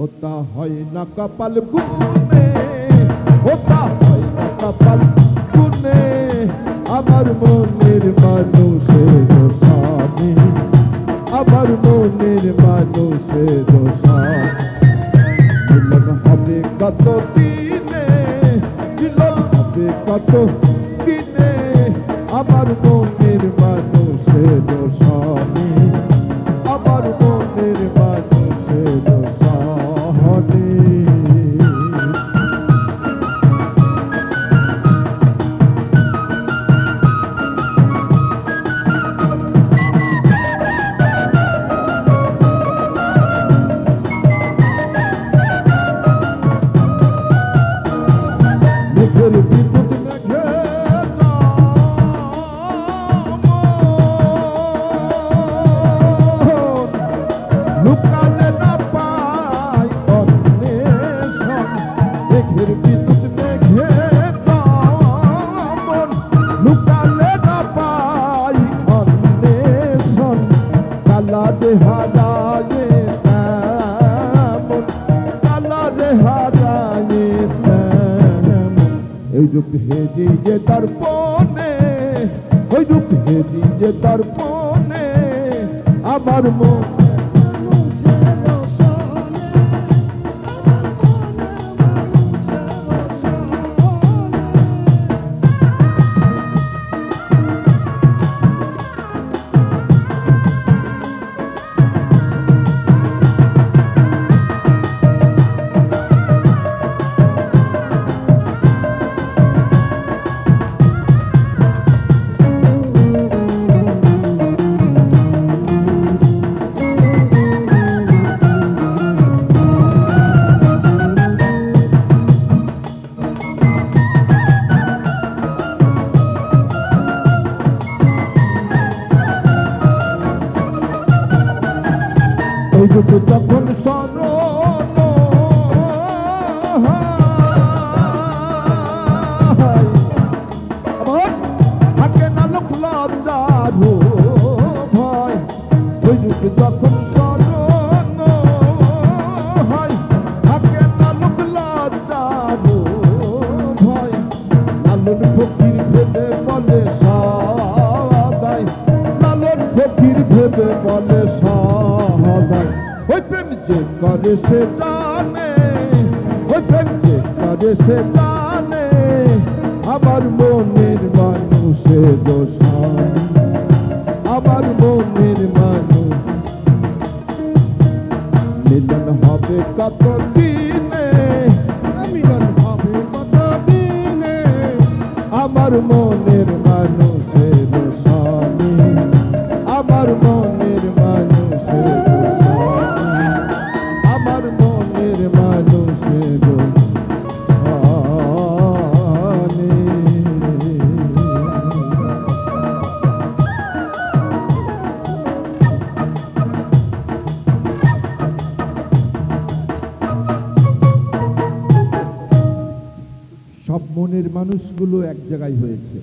ওটা হয় না কপাল গুনে, ওটা হয় না কপাল গুনে, আমার মনের মানুষের স্বামী, আমার মনের মানুষের স্বামী। মিলন হবে কত দিনে, মিলন হবে কত দিনে, আমার মনের মানুষের স্বামী, আমার মনের মানুষের স্বামী। মেঘের বিদ্যুৎ মেঘে লুকালে না পাই অন্বেষণ, মেঘের বিদ্যুৎ মেঘে লুকালে না পাই অন্বেষণ, কালা দেহারায়ে তেমন, কালা দেহারায়ে তেমন, এই রূপ হেরিয়ে দর্পণে, ওই রূপ হেরিয়ে দর্পণে, আমার মন ওই রূপ যখন স্মরণ হয়, থাকে না লোক লজ্জার ভয়, ওই রূপ যখন স্মরণ হয়, থাকে না লোক লজ্জার ভয়, লালন ফকির ভেবে বলে সদাই, লালন ফকির ভেবে বলে সদাই, ওই প্রেম যে করে সে জানে, ওই প্রেম যে করে সে জানে, আমার মনের মানুষের স্বামী, আমার মনের মানুষ। মিলন হবে কত দিনে, মিলন হবে কত দিনে, আমার মনের মানুষের স্বামী, আমার মনের মানুষের স্বামী, আমার মনের মানুষের স্বামী। সব মনের মানুষগুলো এক জায়গায় হয়েছে।